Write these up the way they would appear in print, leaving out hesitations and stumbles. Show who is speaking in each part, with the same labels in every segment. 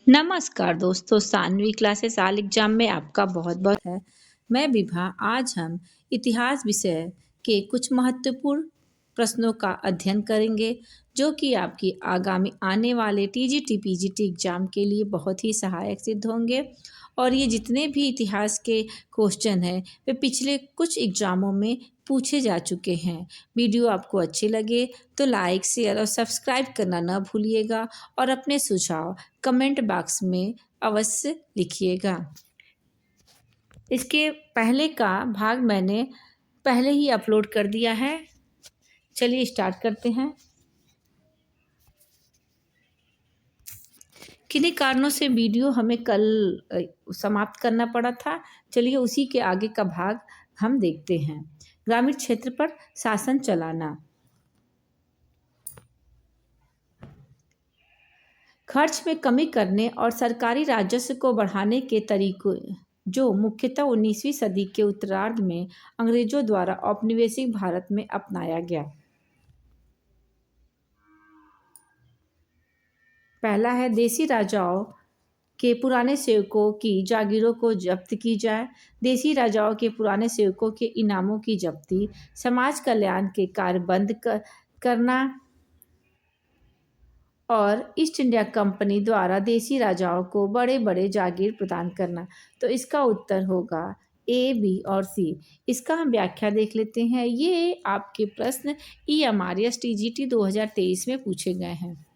Speaker 1: नमस्कार दोस्तों, सानवी क्लासेस आल एग्जाम में आपका बहुत-बहुत है। मैं विभा। आज हम इतिहास विषय के कुछ महत्वपूर्ण प्रश्नों का अध्ययन करेंगे, जो कि आपकी आगामी आने वाले टीजीटी, पीजीटी एग्जाम के लिए बहुत ही सहायक सिद्ध होंगे। और ये जितने भी इतिहास के क्वेश्चन हैं, वे पिछले कुछ एग्जामों में पूछे जा चुके हैं। वीडियो आपको अच्छे लगे तो लाइक, शेयर और सब्सक्राइब करना न भूलिएगा और अपने सुझाव कमेंट बॉक्स में अवश्य लिखिएगा। इसके पहले का भाग मैंने पहले ही अपलोड कर दिया है। चलिए स्टार्ट करते हैं। किन्हीं कारणों से वीडियो हमें कल समाप्त करना पड़ा था। चलिए उसी के आगे का भाग हम देखते हैं। ग्रामीण क्षेत्र पर शासन चलाना। खर्च में कमी करने और सरकारी राजस्व को बढ़ाने के तरीकों जो मुख्यतः 19वीं सदी के उत्तरार्ध में अंग्रेजों द्वारा औपनिवेशिक भारत में अपनाया गया। पहला है देसी राजाओं के पुराने सेवकों की जागीरों को जब्त की जाए। देसी राजाओं के पुराने सेवकों के इनामों की जब्ती, समाज कल्याण के कार्य बंद करना और ईस्ट इंडिया कंपनी द्वारा देसी राजाओं को बड़े बड़े जागीर प्रदान करना। तो इसका उत्तर होगा ए, बी और सी। इसका हम व्याख्या देख लेते हैं। ये आपके प्रश्न EMRS TGT 2023 में पूछे गए हैं।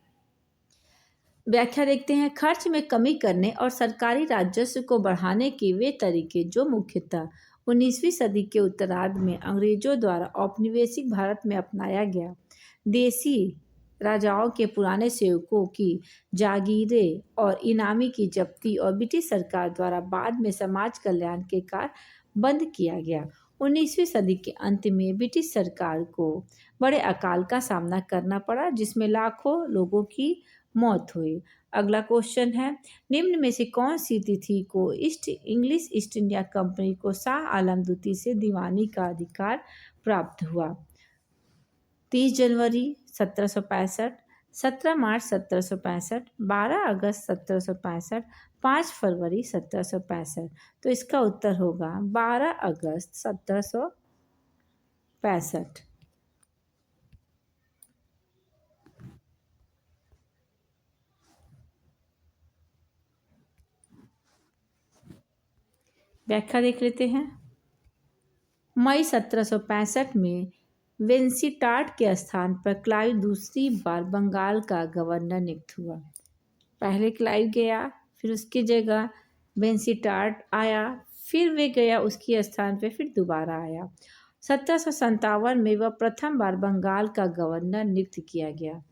Speaker 1: व्याख्या देखते हैं। खर्च में कमी करने और सरकारी राजस्व को बढ़ाने के वे तरीके जो मुख्यतः 19वीं सदी के उत्तरार्ध में अंग्रेजों द्वारा औपनिवेशिक भारत में अपनाया गया। देसी राजाओं के पुराने सेवकों की जागीरें और इनामी की जब्ती और ब्रिटिश सरकार द्वारा बाद में समाज कल्याण के कार्य बंद किया गया। 19वीं सदी के अंत में ब्रिटिश सरकार को बड़े अकाल का सामना करना पड़ा, जिसमें लाखों लोगों की मौत हुई। अगला क्वेश्चन है, निम्न में से कौन सी तिथि को इंग्लिश ईस्ट इंडिया कंपनी को शाह आलम द्वितीय से दीवानी का अधिकार प्राप्त हुआ? 30 जनवरी 1765, 17 मार्च 1765, 12 अगस्त 1765, 5 फरवरी 1765। तो इसका उत्तर होगा 12 अगस्त 1765। व्याख्या देख लेते हैं। मई 1765 में वेंसीटाट के स्थान पर क्लाइव दूसरी बार बंगाल का गवर्नर नियुक्त हुआ। पहले क्लाइव गया, फिर उसकी जगह वेंसीटाट आया, फिर वे गया उसके स्थान पर, फिर दोबारा आया। 1757 में वह प्रथम बार बंगाल का गवर्नर नियुक्त किया गया।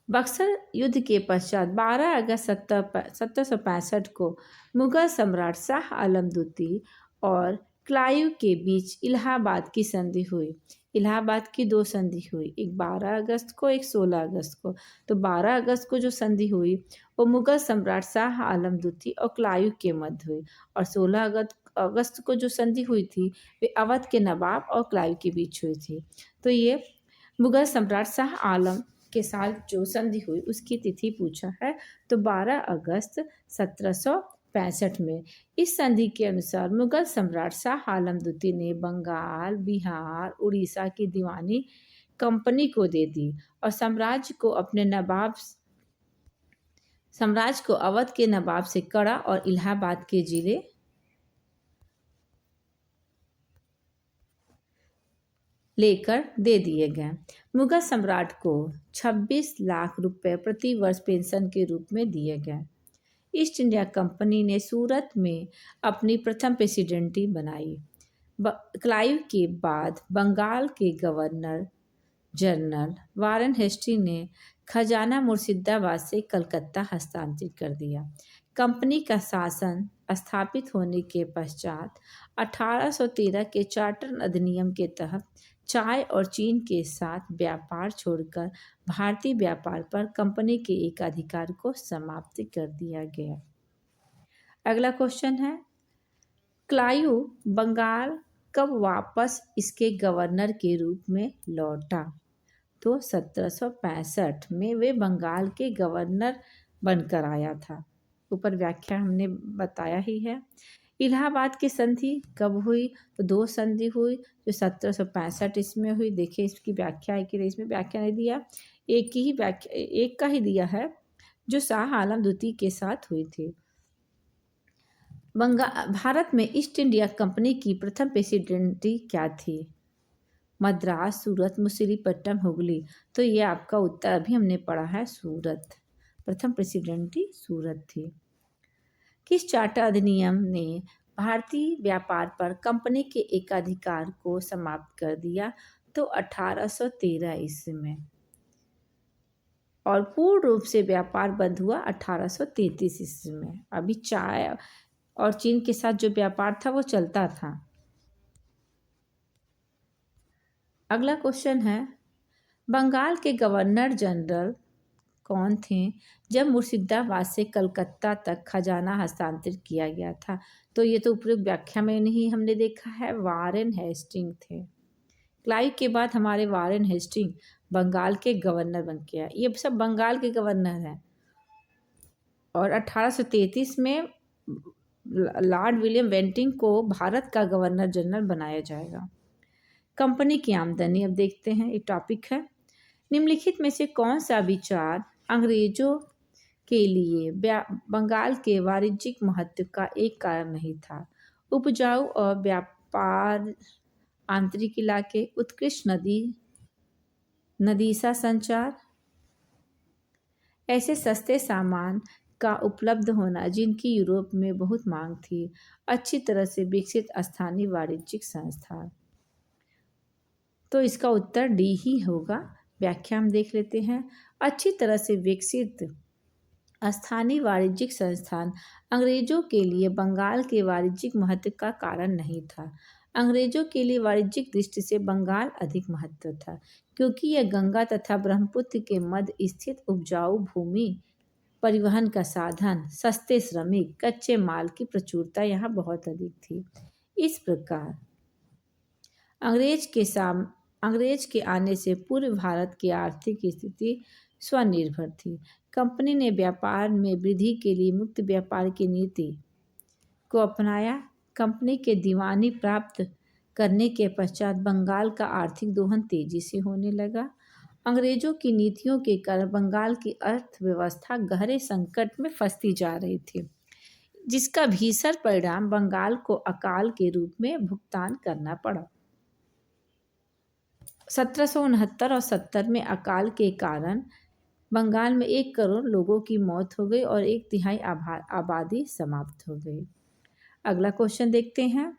Speaker 1: बक्सर युद्ध के पश्चात 12 अगस्त 1765 को मुगल सम्राट शाह आलम द्वितीय और क्लाइव के बीच इलाहाबाद की संधि हुई। इलाहाबाद की दो संधि हुई, एक 12 अगस्त को, एक 16 अगस्त को। तो 12 अगस्त को जो संधि हुई वो मुगल सम्राट शाह आलम द्वितीय और क्लाइव के मध्य हुई, और 16 अगस्त को जो संधि हुई थी वे अवध के नवाब और क्लाइव के बीच हुई थी। तो ये मुगल सम्राट शाह आलम के साथ जो संधि हुई उसकी तिथि पूछा है, तो 12 अगस्त 1765 में। इस संधि के अनुसार मुगल सम्राट शाह आलम द्वितीय ने बंगाल, बिहार, उड़ीसा की दीवानी कंपनी को दे दी और साम्राज्य को अवध के नवाब से कड़ा और इलाहाबाद के जिले लेकर दे दिए गए। मुगल सम्राट को 26 लाख रुपए प्रति वर्ष पेंशन के रूप में दिए गए। ईस्ट इंडिया कंपनी ने सूरत में अपनी प्रथम प्रेसिडेंसी बनाई। क्लाइव के बाद बंगाल के गवर्नर जनरल वारेन हेस्टी ने खजाना मुर्शिदाबाद से कलकत्ता हस्तांतरित कर दिया। कंपनी का शासन स्थापित होने के पश्चात 1813 के चार्टर अधिनियम के तहत चाय और चीन के साथ व्यापार छोड़कर भारतीय व्यापार पर कंपनी के एक अधिकार को समाप्त कर दिया गया। अगला क्वेश्चन है, क्लाइव बंगाल कब वापस इसके गवर्नर के रूप में लौटा? तो 1765 में वे बंगाल के गवर्नर बनकर आया था। ऊपर व्याख्या हमने बताया ही है। इलाहाबाद की संधि कब हुई? तो 2 संधि हुई जो 1765 ईस्वी में हुई। देखिए इसकी व्याख्या है कि इसमें व्याख्या नहीं दिया, एक का ही दिया है जो शाह आलम द्वितीय के साथ हुई थी। भारत में ईस्ट इंडिया कंपनी की प्रथम प्रेसिडेंटी क्या थी? मद्रास, सूरत, मछलीपट्टनम, हुगली। तो ये आपका उत्तर अभी हमने पढ़ा है सूरत। प्रथम प्रेसिडेंटी सूरत थी। किस चार्टर अधिनियम ने भारतीय व्यापार पर कंपनी के एकाधिकार को समाप्त कर दिया? तो 1813 ईस्वी में। और पूर्ण रूप से व्यापार बंद हुआ 1833 ईस्वी में। अभी चाय और चीन के साथ जो व्यापार था वो चलता था। अगला क्वेश्चन है, बंगाल के गवर्नर जनरल कौन थे जब मुर्शिदाबाद से कलकत्ता तक खजाना हस्तांतरित किया गया था? तो ये तो उपयुक्त व्याख्या में नहीं हमने देखा है, वारेन हेस्टिंग थे। क्लाइव के बाद हमारे वारेन हेस्टिंग बंगाल के गवर्नर बन के आए। ये सब बंगाल के गवर्नर हैं। और 1833 में लॉर्ड विलियम बेंटिंग को भारत का गवर्नर जनरल बनाया जाएगा। कंपनी की आमदनी अब देखते हैं, ये टॉपिक है। निम्नलिखित में से कौन सा विचार अंग्रेजों के लिए बंगाल के वाणिज्यिक महत्व का एक कारण नहीं था? उपजाऊ और व्यापार आंतरिक इलाके, उत्कृष्ट नदीसा संचार, ऐसे सस्ते सामान का उपलब्ध होना जिनकी यूरोप में बहुत मांग थी, अच्छी तरह से विकसित स्थानीय वाणिज्यिक संस्थान। तो इसका उत्तर डी ही होगा। व्याख्या हम देख लेते हैं। अच्छी तरह से विकसित स्थानीय वाणिज्यिक संस्थान अंग्रेजों के लिए बंगाल के वाणिज्यिक महत्व का कारण नहीं था। अंग्रेजों के लिए वाणिज्यिक दृष्टि से बंगाल अधिक महत्व था, क्योंकि यह गंगा तथा ब्रह्मपुत्र के मध्य स्थित उपजाऊ भूमि, परिवहन का साधन, सस्ते श्रमिक, कच्चे माल की प्रचुरता यहाँ बहुत अधिक थी। इस प्रकार अंग्रेज के आने से पूर्व भारत की आर्थिक स्थिति स्वनिर्भर थी। कंपनी ने व्यापार में वृद्धि के लिए मुक्त व्यापार की नीति को अपनाया। कंपनी के दीवानी प्राप्त करने के पश्चात बंगाल का आर्थिक दोहन तेजी से होने लगा। अंग्रेजों की नीतियों के कारण बंगाल की अर्थव्यवस्था गहरे संकट में फंसती जा रही थी, जिसका भीषण परिणाम बंगाल को अकाल के रूप में भुगतान करना पड़ा। 1769 और 70 में अकाल के कारण बंगाल में 1 करोड़ लोगों की मौत हो गई और 1/3 आबादी समाप्त हो गई। अगला क्वेश्चन देखते हैं।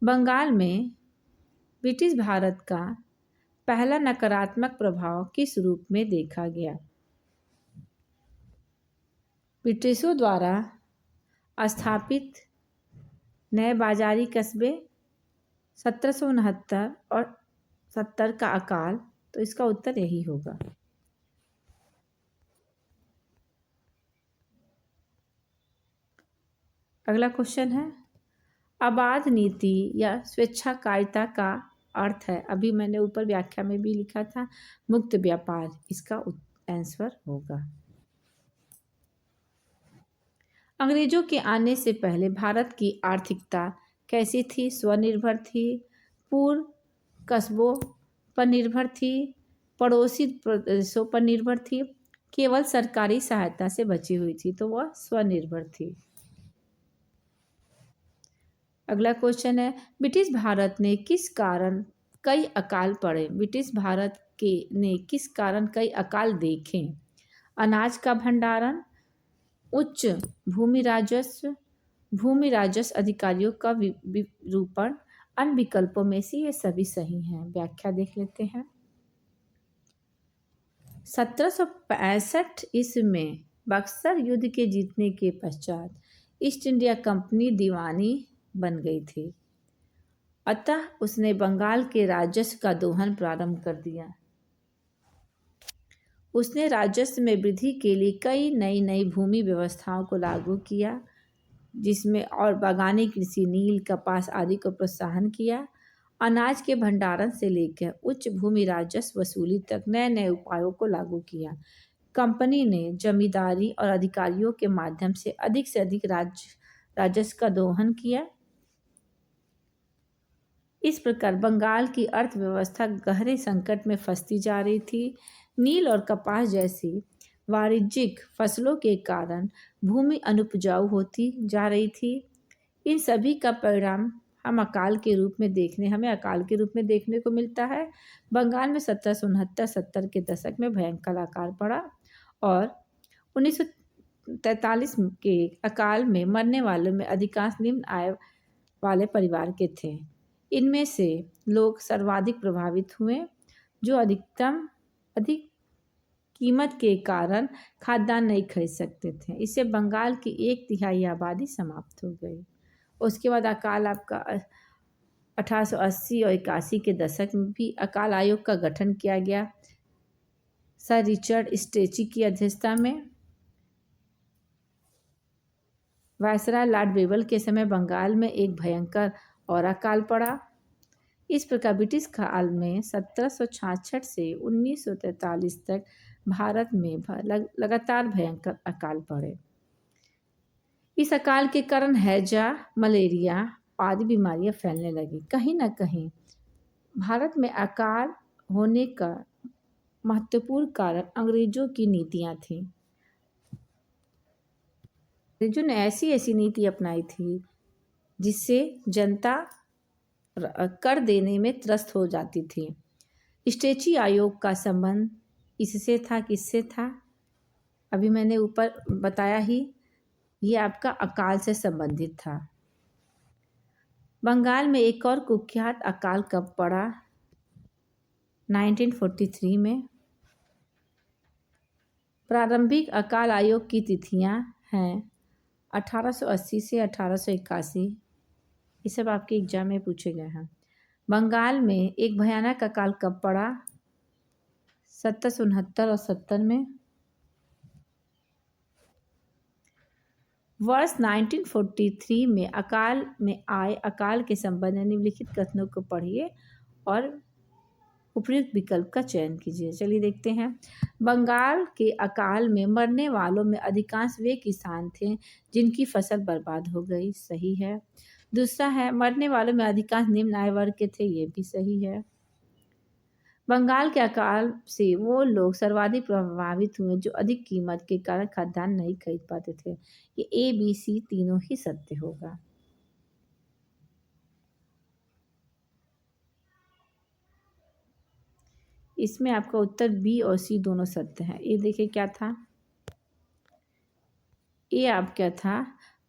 Speaker 1: बंगाल में ब्रिटिश भारत का पहला नकारात्मक प्रभाव किस रूप में देखा गया? ब्रिटिशों द्वारा स्थापित नए बाजारी कस्बे, 1769 और 70 का अकाल। तो इसका उत्तर यही होगा। अगला क्वेश्चन है, आबाद नीति या स्वेच्छाकारिता का अर्थ है, अभी मैंने ऊपर व्याख्या में भी लिखा था, मुक्त व्यापार। इसका आंसर होगा। अंग्रेजों के आने से पहले भारत की आर्थिकता कैसी थी? स्वनिर्भर थी, पूर्व कस्बों पर निर्भर थी, पड़ोसी प्रदेशों पर निर्भर थी, केवल सरकारी सहायता से बची हुई थी। तो वह स्वनिर्भर थी। अगला क्वेश्चन है, ब्रिटिश भारत ने किस कारण कई अकाल पड़े? ब्रिटिश भारत ने किस कारण कई अकाल देखे? अनाज का भंडारण, उच्च भूमि राजस्व अधिकारियों का विरूपण, अन्य विकल्पों में से ये सभी सही हैं। व्याख्या देख लेते हैं। 1765 ईस्वी में बक्सर युद्ध के जीतने के पश्चात ईस्ट इंडिया कंपनी दीवानी बन गई थी, अतः उसने बंगाल के राजस्व का दोहन प्रारंभ कर दिया। उसने राजस्व में वृद्धि के लिए कई नई भूमि व्यवस्थाओं को लागू किया, जिसमें और बागानी कृषि, नील, कपास आदि को प्रोत्साहन किया। अनाज के भंडारण से लेकर उच्च भूमि राजस्व वसूली तक नए नए उपायों को लागू किया। कंपनी ने जमींदारी और अधिकारियों के माध्यम से अधिक राजस्व का दोहन किया। इस प्रकार बंगाल की अर्थव्यवस्था गहरे संकट में फंसती जा रही थी। नील और कपास जैसी वाणिज्यिक फसलों के कारण भूमि अनुपजाऊ होती जा रही थी। इन सभी का परिणाम हमें अकाल के रूप में देखने को मिलता है। बंगाल में 1769-70 के दशक में भयंकर अकाल पड़ा और 1943 के अकाल में मरने वालों में अधिकांश निम्न आय वाले परिवार के थे। इनमें से लोग सर्वाधिक प्रभावित हुए, जो अधिक कीमत के कारण खाद्यान्न नहीं खरीद सकते थे। इससे बंगाल की 1/3 आबादी समाप्त हो गई। उसके बाद अकाल आपका 1880 और 81 के दशक में भी अकाल आयोग का गठन किया गया सर रिचर्ड स्ट्रेची की अध्यक्षता में। वायसराय लॉर्ड वेवल के समय बंगाल में एक भयंकर और अकाल पड़ा। इस प्रकार ब्रिटिश काल में 1766 से 1943 तक भारत में लगातार भयंकर अकाल पड़े। इस अकाल के कारण हैजा, मलेरिया आदि बीमारियां फैलने लगी। कहीं ना कहीं भारत में अकाल होने का महत्वपूर्ण कारण अंग्रेजों की नीतियां थीं। अंग्रेजों ने ऐसी नीति अपनाई थी जिससे जनता कर देने में त्रस्त हो जाती थी। स्ट्रेची आयोग का संबंध किससे था? अभी मैंने ऊपर बताया ही, ये आपका अकाल से संबंधित था। बंगाल में एक और कुख्यात अकाल कब पड़ा? 1943 में। प्रारंभिक अकाल आयोग की तिथियां हैं 1880 से 1881। ये सब आपके एग्जाम में पूछे गए हैं। बंगाल में एक भयानक अकाल कब पड़ा? 1769 और 70 में। वर्ष 1943 में आए अकाल के संबंध में निम्नलिखित कथनों को पढ़िए और उपयुक्त विकल्प का चयन कीजिए। चलिए देखते हैं। बंगाल के अकाल में मरने वालों में अधिकांश वे किसान थे जिनकी फसल बर्बाद हो गई। सही है। दूसरा है, मरने वालों में अधिकांश निम्न आय वर्ग के थे। ये भी सही है। बंगाल के अकाल से वो लोग सर्वाधिक प्रभावित हुए जो अधिक कीमत के कारण खाद्यान्न नहीं खरीद पाते थे। ये A, B, C तीनों ही सत्य होगा। इसमें आपका उत्तर B और C दोनों सत्य हैं। ये देखिए क्या था, ये आप क्या था,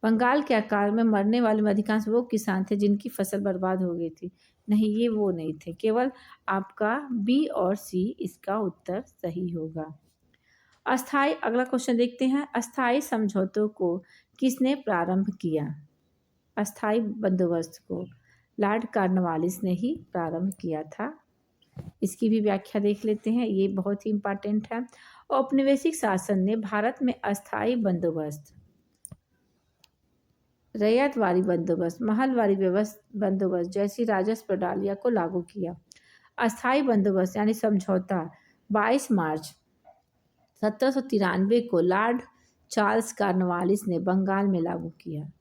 Speaker 1: बंगाल के अकाल में मरने वाले में अधिकांश वो किसान थे जिनकी फसल बर्बाद हो गई थी। नहीं, ये वो नहीं थे। केवल आपका B और C इसका उत्तर सही होगा। अगला क्वेश्चन देखते हैं। अस्थाई समझौतों को किसने प्रारंभ किया? अस्थाई बंदोबस्त को लॉर्ड कॉर्नवालिस ने ही प्रारंभ किया था। इसकी भी व्याख्या देख लेते हैं, ये बहुत ही इम्पोर्टेंट है। औपनिवेशिक शासन ने भारत में अस्थाई बंदोबस्त, रैयतवारी बंदोबस्त, महलवारी बंदोबस्त जैसी राजस्व प्रणालियों को लागू किया। अस्थाई बंदोबस्त यानी समझौता 22 मार्च 1793 को लॉर्ड चार्ल्स कॉर्नवालिस ने बंगाल में लागू किया।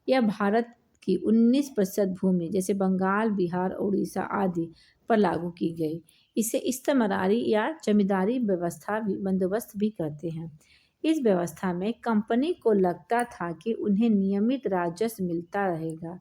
Speaker 1: यह भारत की 19% भूमि जैसे बंगाल, बिहार, उड़ीसा आदि पर लागू की गई। इसे इस्तेमारी या जमींदारी बंदोबस्त भी कहते हैं। इस व्यवस्था में कंपनी को लगता था कि उन्हें नियमित राजस्व मिलता रहेगा,